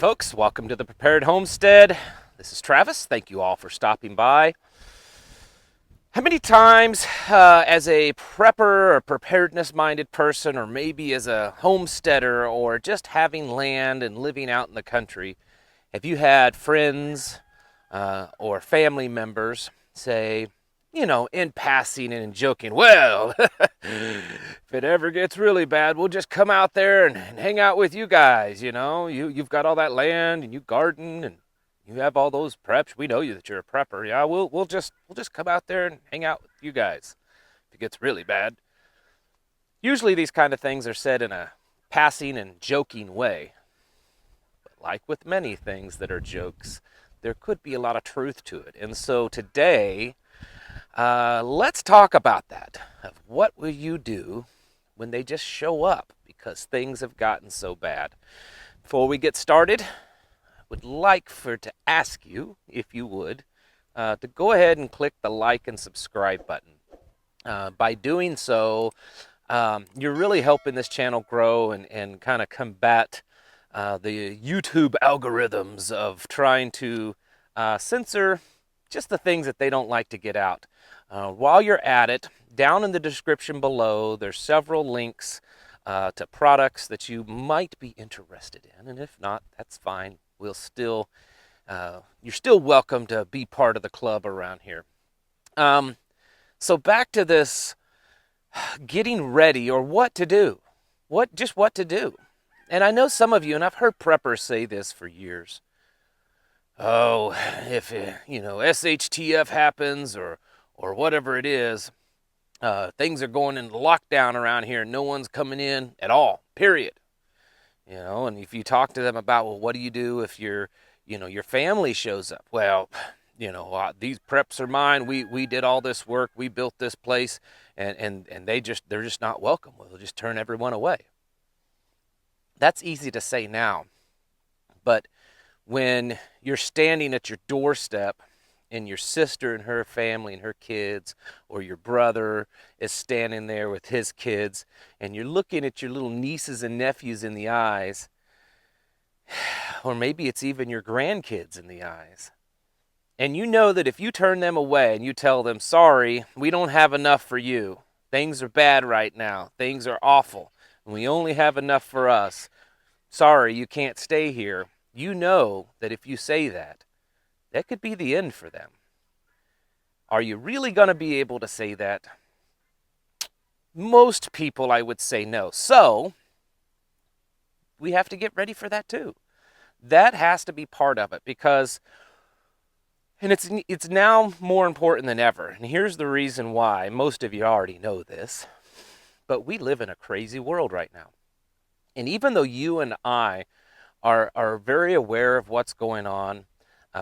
folks, welcome to the Prepared Homestead. This is Travis. Thank you all for stopping by. How many times as a prepper or preparedness-minded person, or maybe as a homesteader, or just having land and living out in the country, have you had friends or family members say, in passing and in joking, well, if it ever gets really bad, we'll just come out there and hang out with you guys, you've got all that land and you garden and you have all those preps. We know you that you're a prepper. Yeah, we'll just come out there and hang out with you guys if it gets really bad. Usually these kind of things are said in a passing and joking way. But like with many things that are jokes, there could be a lot of truth to it. And so today, let's talk about that. Of what will you do when they just show up because things have gotten so bad? Before we get started, I would like to ask you, if you would, to go ahead and click the like and subscribe button. By doing so, you're really helping this channel grow and kind of combat the YouTube algorithms of trying to censor just the things that they don't like to get out. While you're at it, down in the description below, there's several links to products that you might be interested in, and if not, that's fine. You're still welcome to be part of the club around here. So back to this getting ready, or what to do. What to do. And I know some of you, and I've heard preppers say this for years. Oh, if SHTF happens or whatever it is, things are going into lockdown around here. No one's coming in at all, period. And if you talk to them about, well, what do you do if your family shows up? Well, these preps are mine. We did all this work. We built this place, and they're just not welcome. We'll just turn everyone away. That's easy to say now, but when you're standing at your doorstep and your sister and her family and her kids, or your brother is standing there with his kids, and you're looking at your little nieces and nephews in the eyes, or maybe it's even your grandkids in the eyes, and you know that if you turn them away and you tell them, sorry, we don't have enough for you, things are bad right now, things are awful, and we only have enough for us, sorry, you can't stay here, you know that if you say that, that could be the end for them. Are you really going to be able to say that? Most people, I would say no. So, we have to get ready for that too. That has to be part of it because, and it's now more important than ever. And here's the reason why. Most of you already know this, but we live in a crazy world right now. And even though you and I are very aware of what's going on,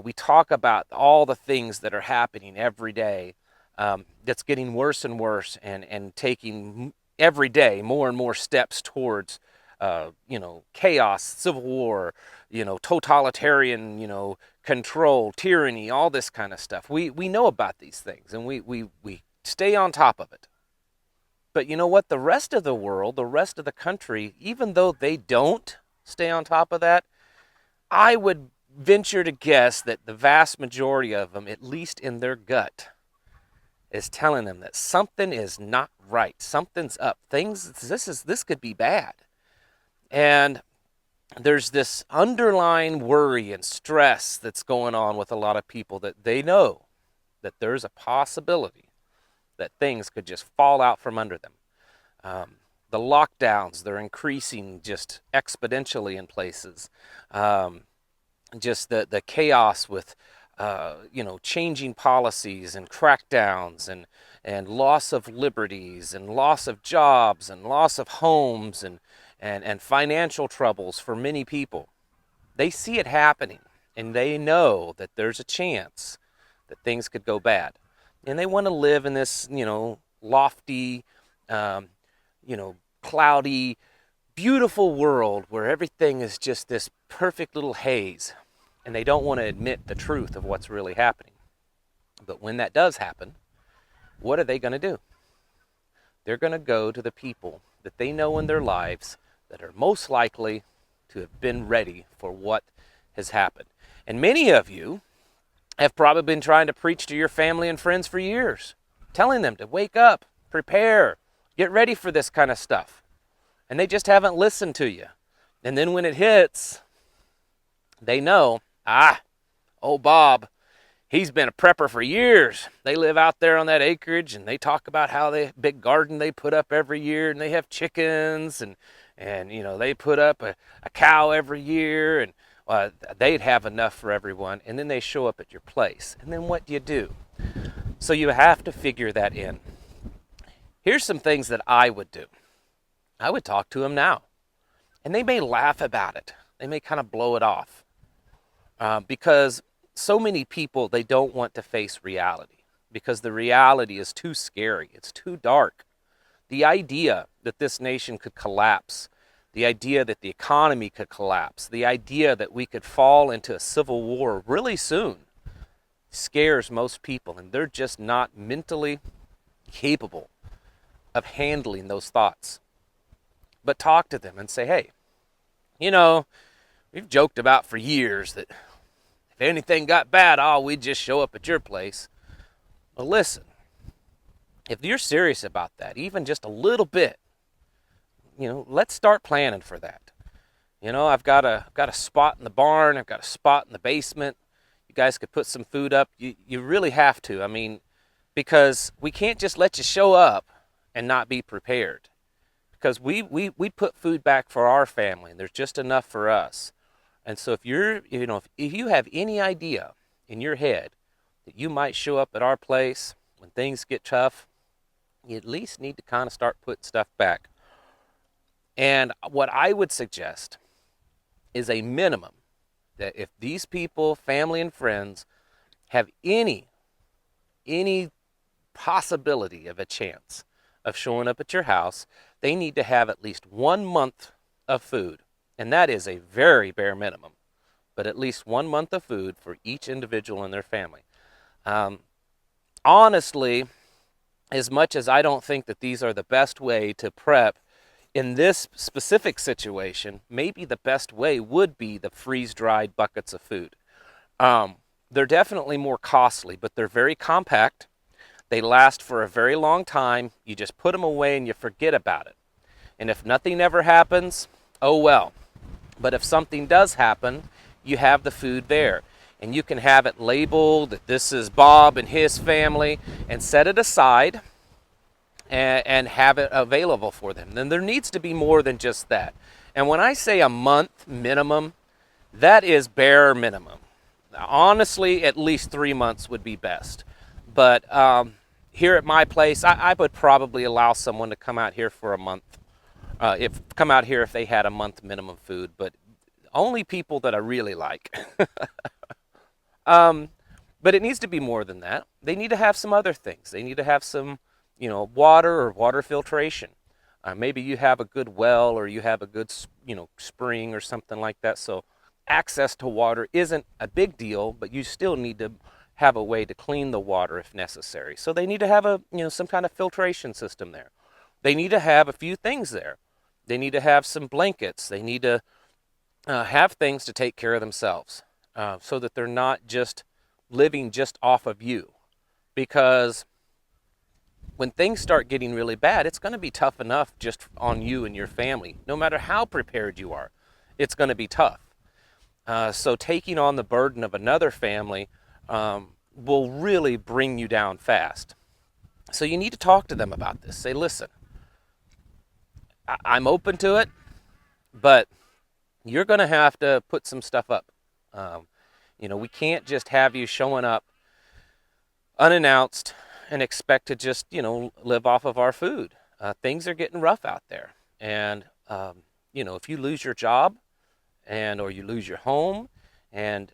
we talk about all the things that are happening every day that's getting worse and worse and taking every day more and more steps towards, chaos, civil war, totalitarian, control, tyranny, all this kind of stuff. We know about these things and we stay on top of it. But you know what? The rest of the world, the rest of the country, even though they don't stay on top of that, I would venture to guess that the vast majority of them, at least in their gut, is telling them that something is not right. Something's up. This could be bad. And there's this underlying worry and stress that's going on with a lot of people that they know that there's a possibility that things could just fall out from under them. The lockdowns, they're increasing just exponentially in places. Just the chaos with, changing policies and crackdowns and loss of liberties and loss of jobs and loss of homes and financial troubles for many people. They see it happening and they know that there's a chance that things could go bad. And they want to live in this, lofty, cloudy, beautiful world where everything is just this perfect little haze, and they don't want to admit the truth of what's really happening. But when that does happen, what are they going to do? They're going to go to the people that they know in their lives that are most likely to have been ready for what has happened. And many of you have probably been trying to preach to your family and friends for years, telling them to wake up, prepare, get ready for this kind of stuff. And they just haven't listened to you. And then when it hits, they know, oh Bob, he's been a prepper for years. They live out there on that acreage, and they talk about how they big garden they put up every year, and they have chickens, and they put up a cow every year, and they'd have enough for everyone. And then they show up at your place, and then what do you do? So you have to figure that in. Here's some things that I would do. I would talk to them now, and they may laugh about it. They may kind of blow it off because so many people, they don't want to face reality because the reality is too scary. It's too dark. The idea that this nation could collapse, the idea that the economy could collapse, the idea that we could fall into a civil war really soon scares most people, and they're just not mentally capable of handling those thoughts. But talk to them and say, hey, we've joked about for years that if anything got bad, we'd just show up at your place. Well, listen, if you're serious about that, even just a little bit, let's start planning for that. I've got a spot in the barn. I've got a spot in the basement. You guys could put some food up. You really have to. I mean, because we can't just let you show up and not be prepared. Because we put food back for our family, and there's just enough for us. And so if you have any idea in your head that you might show up at our place when things get tough, you at least need to kind of start putting stuff back. And what I would suggest is a minimum that if these people, family and friends, have any possibility of a chance of showing up at your house, they need to have at least 1 month of food. And that is a very bare minimum, but at least 1 month of food for each individual in their family. Honestly, as much as I don't think that these are the best way to prep, in this specific situation, maybe the best way would be the freeze-dried buckets of food. They're definitely more costly, but they're very compact. They last for a very long time. You just put them away and you forget about it. And if nothing ever happens, oh well. But if something does happen, you have the food there. And you can have it labeled that this is Bob and his family, and set it aside and have it available for them. Then there needs to be more than just that. And when I say a month minimum, that is bare minimum. Now, honestly, at least 3 months would be best. But here at my place, I would probably allow someone to come out here for a month. If they had a month minimum food, but only people that I really like. But it needs to be more than that. They need to have some other things. They need to have some, water or water filtration. Maybe you have a good well, or you have a good, spring or something like that. So access to water isn't a big deal, but you still need to have a way to clean the water if necessary. So they need to have some kind of filtration system there. They need to have a few things there. They need to have some blankets. They need to have things to take care of themselves so that they're not just living just off of you. Because when things start getting really bad, it's going to be tough enough just on you and your family. No matter how prepared you are, it's going to be tough. So taking on the burden of another family will really bring you down fast. So you need to talk to them about this. Say, listen, I'm open to it, but you're going to have to put some stuff up. We can't just have you showing up unannounced and expect to just, live off of our food. Things are getting rough out there. And, if you lose your job or you lose your home and,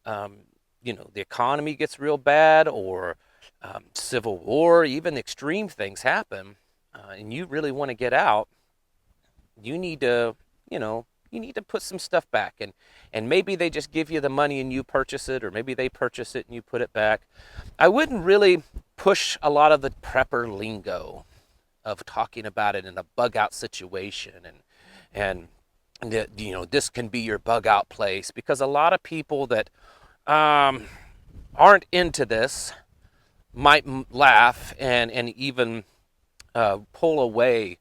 the economy gets real bad, or civil war, even extreme things happen, and you really want to get out, you need to put some stuff back. And maybe they just give you the money and you purchase it, or maybe they purchase it and you put it back. I wouldn't really push a lot of the prepper lingo of talking about it in a bug out situation and that, this can be your bug out place, because a lot of people that aren't into this might laugh and even pull away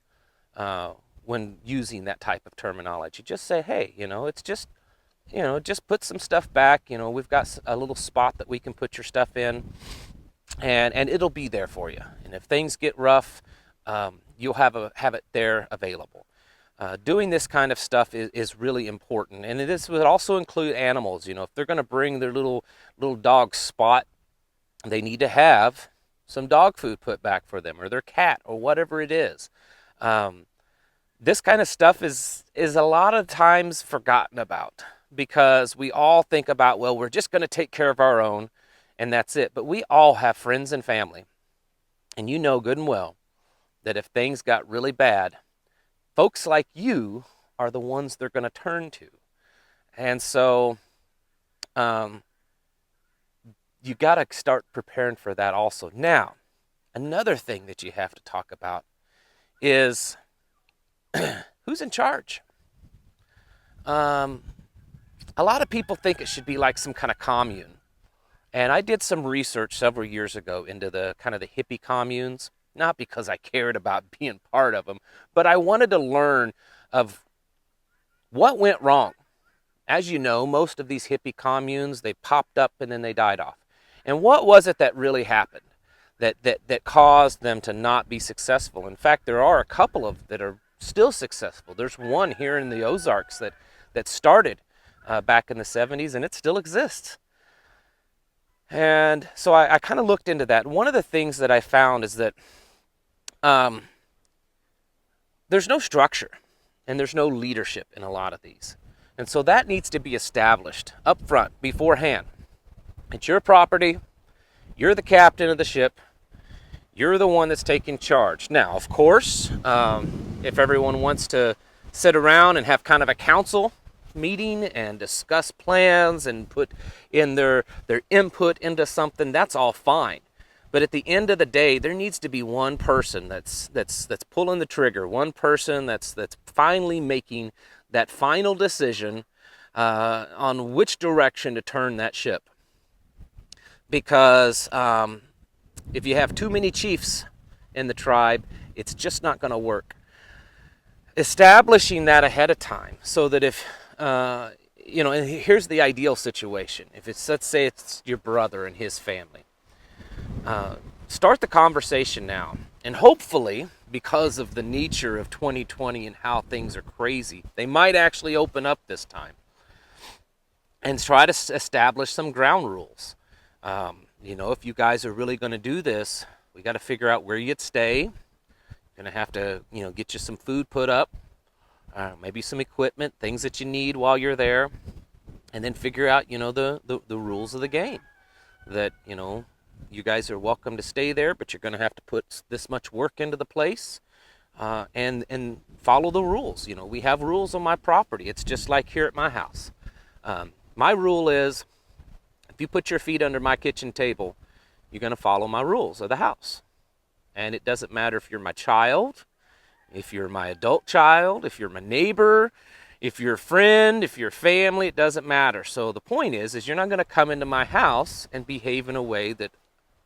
when using that type of terminology. Just say, hey, it's just, just put some stuff back. We've got a little spot that we can put your stuff in, and it'll be there for you. And if things get rough, you'll have it there available. Doing this kind of stuff is really important, and this would also include animals. If they're going to bring their little dog Spot, they need to have some dog food put back for them, or their cat, or whatever it is. This kind of stuff is a lot of times forgotten about, because we all think about, well, we're just going to take care of our own, and that's it. But we all have friends and family, and you know good and well that if things got really bad, folks like you are the ones they're going to turn to. And so you got to start preparing for that also. Now, another thing that you have to talk about is who's in charge. A lot of people think it should be like some kind of commune. And I did some research several years ago into the kind of the hippie communes, not because I cared about being part of them, but I wanted to learn of what went wrong. As you know, most of these hippie communes, they popped up and then they died off. And what was it that really happened that caused them to not be successful? In fact, there are a couple of that are still successful. There's one here in the Ozarks that started back in the 70s, and it still exists. And so I kind of looked into that. One of the things that I found is that there's no structure and there's no leadership in a lot of these. And so that needs to be established up front, beforehand. It's your property. You're the captain of the ship. You're the one that's taking charge. Now, of course, if everyone wants to sit around and have kind of a council meeting and discuss plans and put in their input into something, that's all fine. But at the end of the day, there needs to be one person that's pulling the trigger, one person that's finally making that final decision on which direction to turn that ship. Because if you have too many chiefs in the tribe, it's just not going to work. Establishing that ahead of time, so that if and here's the ideal situation. If it's, let's say it's your brother and his family, start the conversation now. And hopefully, because of the nature of 2020 and how things are crazy, they might actually open up this time and try to establish some ground rules. If you guys are really going to do this, we got to figure out where you'd stay. You're going to have to, get you some food put up, maybe some equipment, things that you need while you're there, and then figure out, the rules of the game. That, you guys are welcome to stay there, but you're going to have to put this much work into the place, and follow the rules. We have rules on my property. It's just like here at my house. My rule is, if you put your feet under my kitchen table, you're going to follow my rules of the house. And it doesn't matter if you're my child, if you're my adult child, if you're my neighbor, if you're a friend, if you're family, it doesn't matter. So the point is you're not going to come into my house and behave in a way that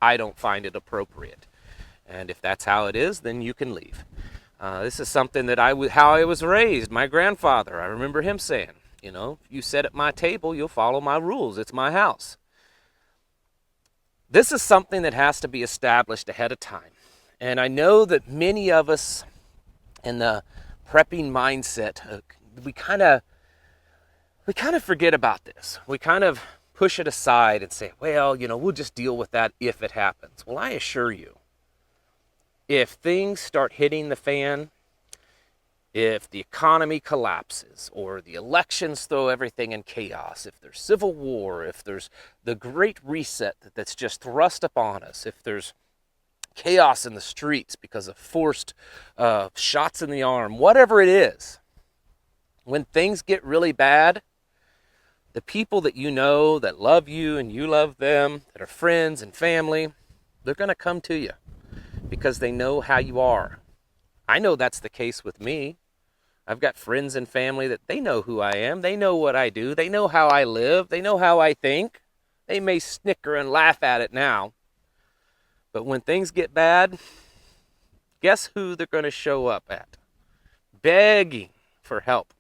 I don't find it appropriate. And if that's how it is, then you can leave. This is something that how I was raised. My grandfather, I remember him saying, if you sit at my table, you'll follow my rules. It's my house. This is something that has to be established ahead of time. And I know that many of us in the prepping mindset, we kind of forget about this. We kind of push it aside and say, well, we'll just deal with that if it happens. Well, I assure you, if things start hitting the fan, if the economy collapses, or the elections throw everything in chaos, if there's civil war, if there's the great reset that's just thrust upon us, if there's chaos in the streets because of forced shots in the arm, whatever it is, when things get really bad, the people that you know that love you and you love them, that are friends and family, they're going to come to you because they know how you are. I know that's the case with me. I've got friends and family that they know who I am. They know what I do. They know how I live. They know how I think. They may snicker and laugh at it now. But when things get bad, guess who they're going to show up at? Begging for help.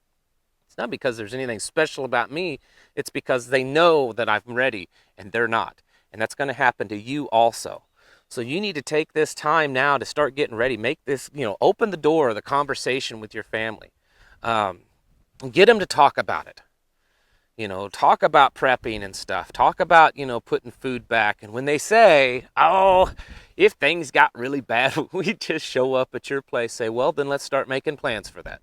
It's not because there's anything special about me. It's because they know that I'm ready and they're not. And that's going to happen to you also. So you need to take this time now to start getting ready. Make this, open the door of the conversation with your family. Get them to talk about it. Talk about prepping and stuff. Talk about, putting food back. And when they say, oh, if things got really bad, we just show up at your place, say, well, then let's start making plans for that.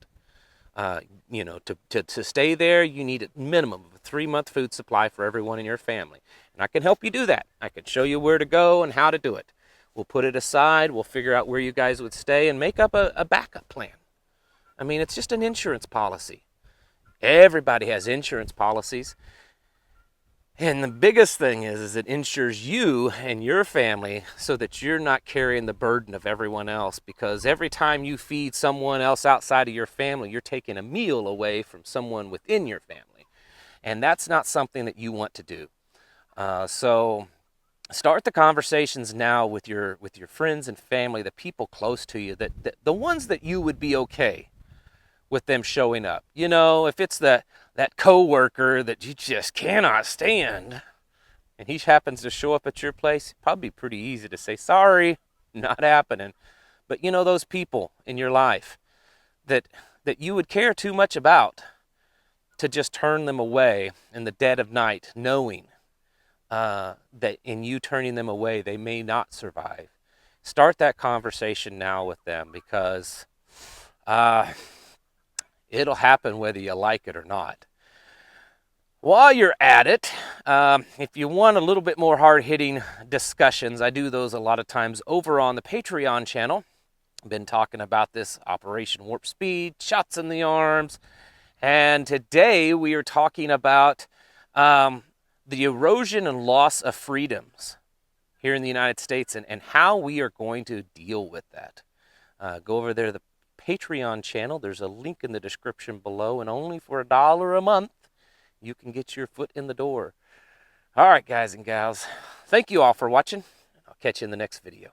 To stay there, you need a minimum of a 3-month food supply for everyone in your family. And I can help you do that. I can show you where to go and how to do it. We'll put it aside. We'll figure out where you guys would stay and make up a backup plan. I mean, it's just an insurance policy. Everybody has insurance policies. And the biggest thing is it insures you and your family so that you're not carrying the burden of everyone else, because every time you feed someone else outside of your family, you're taking a meal away from someone within your family. And that's not something that you want to do. So start the conversations now with your friends and family, the people close to you, that the ones that you would be okay with them showing up. If it's that coworker that you just cannot stand, and he happens to show up at your place, it'd probably be pretty easy to say, sorry, not happening. But those people in your life that you would care too much about to just turn them away in the dead of night, knowing that in you turning them away, they may not survive. Start that conversation now with them, because it'll happen whether you like it or not. While you're at it, if you want a little bit more hard-hitting discussions, I do those a lot of times over on the Patreon channel. I've been talking about this Operation Warp Speed, shots in the arms, and today we are talking about the erosion and loss of freedoms here in the United States, and how we are going to deal with that. Go over there to the Patreon channel. There's a link in the description below, and only for $1 a month, you can get your foot in the door. All right, guys and gals, thank you all for watching. I'll catch you in the next video.